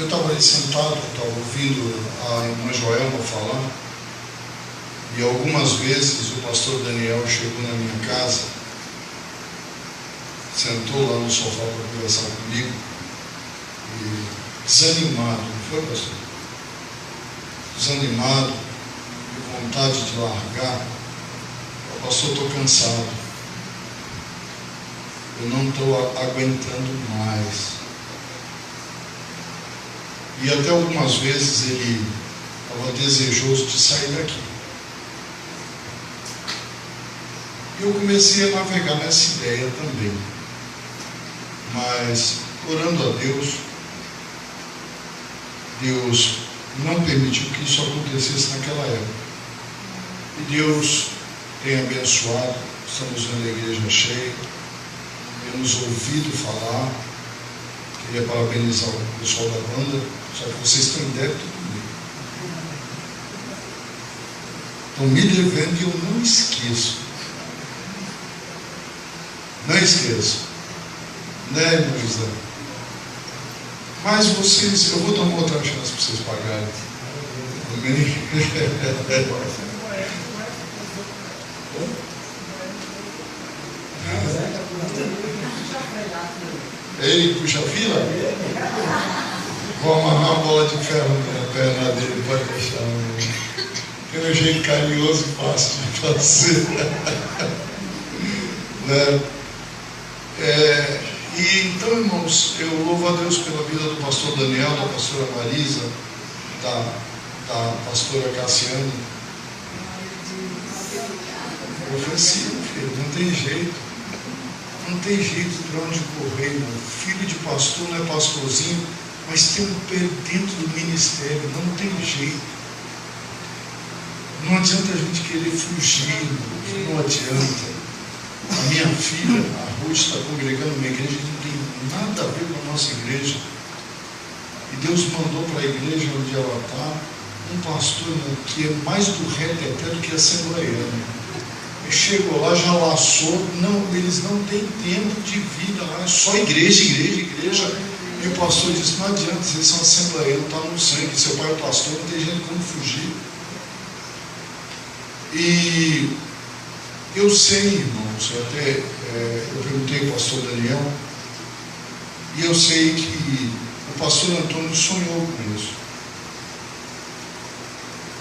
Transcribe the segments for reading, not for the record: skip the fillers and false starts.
Eu estava ali sentado, estava ouvindo a irmã Joelma falar, e algumas vezes o pastor Daniel chegou na minha casa, sentou lá no sofá para conversar comigo, e desanimado, não foi, pastor? Desanimado, com vontade de largar. Pastor, estou cansado, eu não estou aguentando mais. E até algumas vezes ele estava desejoso de sair daqui. E eu comecei a navegar nessa ideia também, mas orando a Deus, Deus não permitiu que isso acontecesse naquela época. E Deus tem abençoado, estamos vendo a igreja cheia, temos ouvido falar. Queria parabenizar o pessoal da banda, só que vocês estão em débito comigo. Estão me devendo e eu não esqueço. Não esqueço. Né, irmão José? Mas vocês, eu vou dar uma outra chance para vocês pagarem. Amém? Ele puxa a fila? Vou amarrar uma bola de ferro na perna dele, pode deixar. Tem um jeito carinhoso e fácil de fazer. Né? E então, irmãos, eu louvo a Deus pela vida do pastor Daniel, da pastora Marisa, da pastora Cassiane. Profecia, filho, não tem jeito. Não tem jeito para onde correr, irmão. Filho de pastor não é pastorzinho, mas tem um pé dentro do ministério, não tem jeito. Não adianta a gente querer fugir, irmão. Não adianta. A minha filha, a Ruth, está congregando numa igreja que não tem nada a ver com a nossa igreja. E Deus mandou para a igreja onde ela está um pastor, irmão, que é mais do reteté do que assembleiano. Chegou lá, já laçou, não, eles não têm tempo de vida lá, é só igreja. E o pastor disse, não adianta, vocês são assembleianos, está no sangue, seu pai é pastor, não tem gente como fugir. E eu sei, irmãos, eu perguntei ao pastor Daniel, e eu sei que o pastor Antônio sonhou com isso.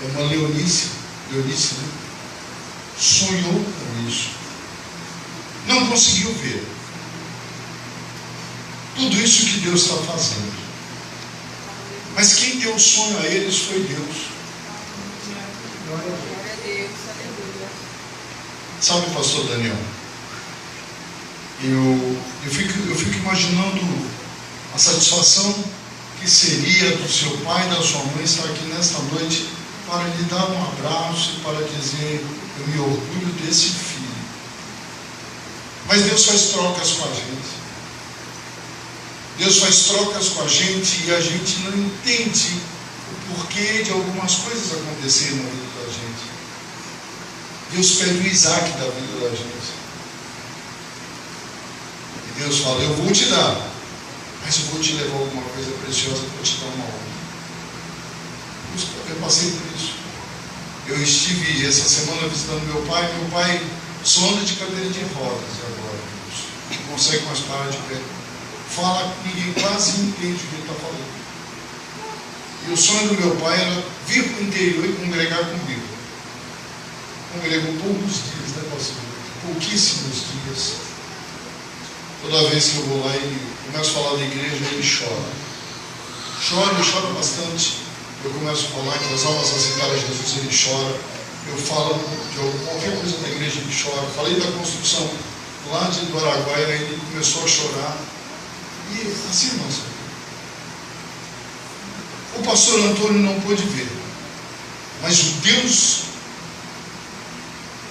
É uma Leonice, né? Sonhou com isso, não conseguiu ver tudo isso que Deus está fazendo, mas quem deu o sonho a eles foi Deus. Sabe, pastor Daniel, eu fico imaginando a satisfação que seria do seu pai e da sua mãe estar aqui nesta noite para lhe dar um abraço e para dizer, eu me orgulho desse filho. Mas Deus faz trocas com a gente. Deus faz trocas com a gente e a gente não entende o porquê de algumas coisas acontecerem na vida da gente. Deus pede o Isaac da vida da gente. E Deus fala, eu vou te dar, mas eu vou te levar alguma coisa preciosa para te dar uma honra. Eu passei por isso. Eu estive essa semana visitando meu pai só anda de cadeira de rodas agora, não consegue mais parar de pé. Fala, ninguém quase entende o que ele está falando. E o sonho do meu pai era vir para o interior e congregar comigo. Congregou poucos dias, né, pastor? Pouquíssimos dias. Toda vez que eu vou lá e começo a falar da igreja, ele chora. Chora bastante. Eu começo a falar que as almas aceitaram Jesus, ele chora. Eu falo de qualquer coisa da igreja, ele chora. Falei da construção lá do Araguaia, ele começou a chorar. E assim, irmãos, o pastor Antônio não pôde ver, mas o Deus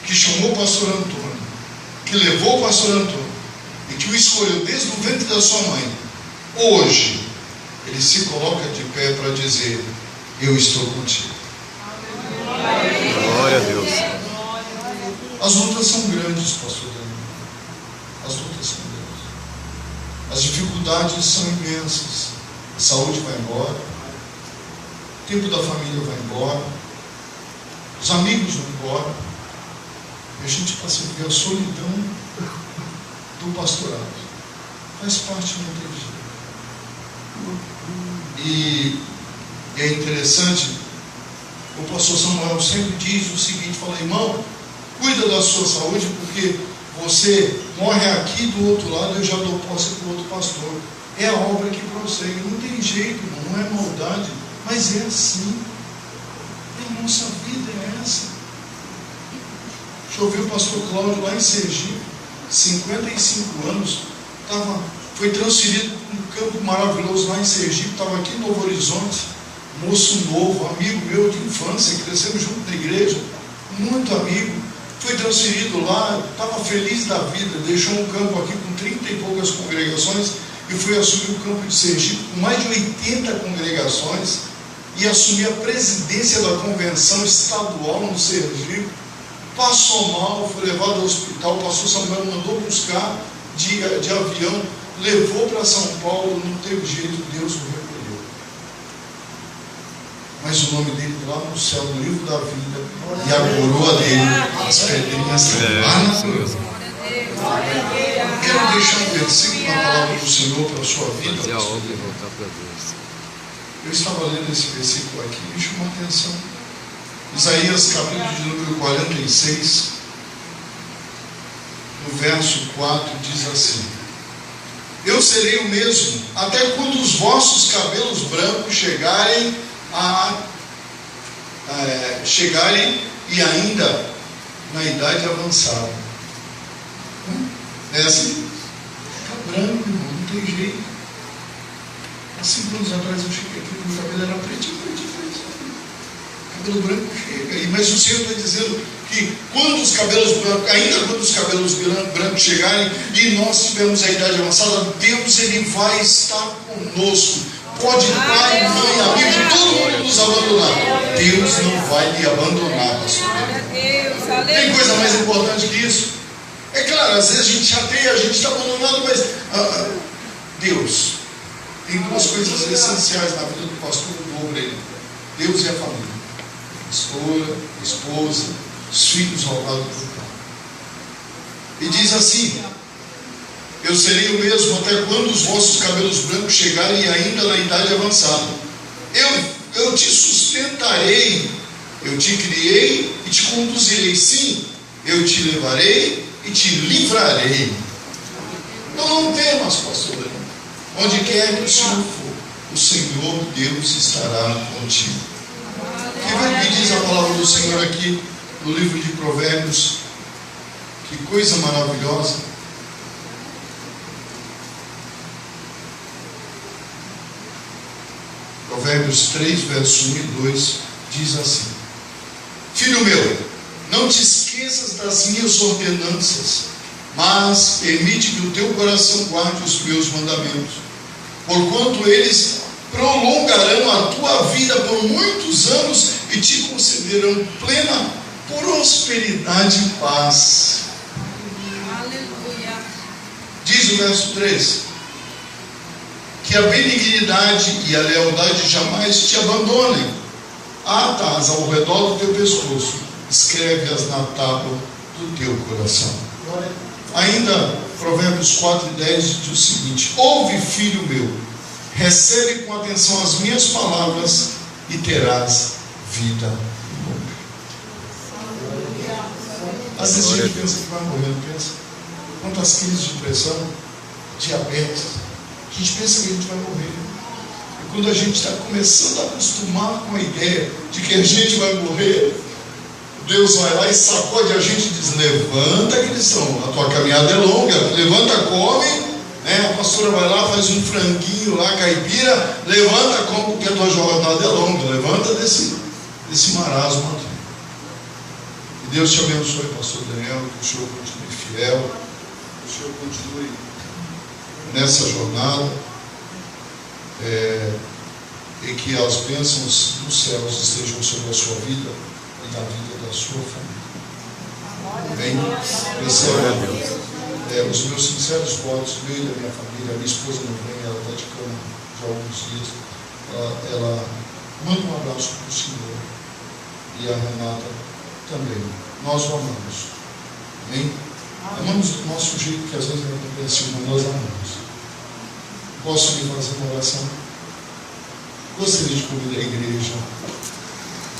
que chamou o pastor Antônio, que levou o pastor Antônio e que o escolheu desde o ventre da sua mãe, hoje ele se coloca de pé para dizer, eu estou contigo. Glória a Deus. As lutas são grandes, pastor Daniel. As lutas são grandes. As dificuldades são imensas. a saúde vai embora, o tempo da família vai embora, os amigos vão embora, e a gente passa a ver a solidão do pastorado. Faz parte, não tem jeito. E é interessante, o pastor Samuel sempre diz o seguinte, fala, irmão, cuida da sua saúde, porque você morre aqui do outro lado, eu já dou posse para o outro pastor. É a obra que prossegue, não tem jeito, irmão, não é maldade, mas é assim. A nossa vida é essa. Deixa eu ver o pastor Cláudio lá em Sergipe, 55 anos, foi transferido para um campo maravilhoso lá em Sergipe, estava aqui em Novo Horizonte, moço novo, amigo meu de infância, crescemos junto na igreja, muito amigo, foi transferido lá, estava feliz da vida, deixou um campo aqui com 30 e poucas congregações e foi assumir o campo de Sergipe com mais de 80 congregações e assumir a presidência da convenção estadual no Sergipe. Passou mal, foi levado ao hospital, o pastor Samuel mandou buscar de avião, levou para São Paulo, não teve jeito, Deus o recolheu. Mas o nome dele lá no céu, no livro da vida, e a coroa dele, as pedrinhas estão lá na cruz. Quero deixar um versículo na palavra do Senhor para a sua vida. Eu estava lendo esse versículo aqui e me chamou a atenção. Isaías capítulo de número 46, no verso 4, diz assim: eu serei o mesmo, até quando os vossos cabelos brancos chegarem e ainda na idade avançada. É assim? Fica branco, irmão, não tem jeito. Há 5 anos atrás eu cheguei aqui, meu cabelo era preto. Cabelo branco chega, mas o Senhor está dizendo que quando os cabelos brancos, ainda quando os cabelos brancos chegarem e nós tivermos a idade avançada, Deus ele vai estar conosco. Pode pai, mãe, amigo, todo mundo nos abandonar, Deus não vai lhe abandonar, pastor. Tem coisa mais importante que isso? É claro, às vezes a gente chateia, a gente está abandonado, mas Deus tem 2 coisas essenciais na vida do pastor e do obreiro: Deus e a família. Pastora, esposa, os filhos ao lado do pai. E diz assim: eu serei o mesmo até quando os vossos cabelos brancos chegarem ainda na idade avançada. Eu te sustentarei, eu te criei e te conduzirei. Sim, eu te levarei e te livrarei. Então não temas, pastor. Onde quer que o Senhor for, o Senhor Deus estará contigo. Que diz a palavra do Senhor aqui no livro de Provérbios? Que coisa maravilhosa. Provérbios 3, verso 1 e 2 diz assim: filho meu, não te esqueças das minhas ordenanças, mas permite que o teu coração guarde os meus mandamentos, porquanto eles prolongarão a tua vida por muitos anos e te concederão plena prosperidade e paz. Aleluia. Diz o verso 3: que a benignidade e a lealdade jamais te abandonem. Atás ao redor do teu pescoço, escreve-as na tábua do teu coração. Ainda Provérbios 4 e 10 diz o seguinte: ouve, filho meu, recebe com atenção as minhas palavras e terás vida longa. Às vezes a gente pensa que vai morrer, não pensa? Quantas crises de pressão, diabetes, a gente pensa que a gente vai morrer. E quando a gente está começando a acostumar com a ideia de que a gente vai morrer, Deus vai lá e sacode a gente e diz: levanta, cristão, a tua caminhada é longa, levanta, come. A pastora vai lá, faz um franguinho lá, caipira, levanta, come, porque a tua jornada é longa, levanta desse marasmo aqui. E Deus te abençoe, pastor Daniel, que o Senhor continue fiel, que o Senhor continue nessa jornada, e que as bênçãos dos céus estejam sobre a sua vida e na vida da sua família. Amém? Receba os meus sinceros votos, meu e da minha família. A minha esposa não vem, ela está de cama, já alguns dias. Ela manda um abraço para o senhor. E a Renata também. Nós o amamos. Amém? Amamos do nosso jeito, que às vezes não é compreensível, mas nós amamos. Posso me fazer uma oração? Gostaria de convidar a igreja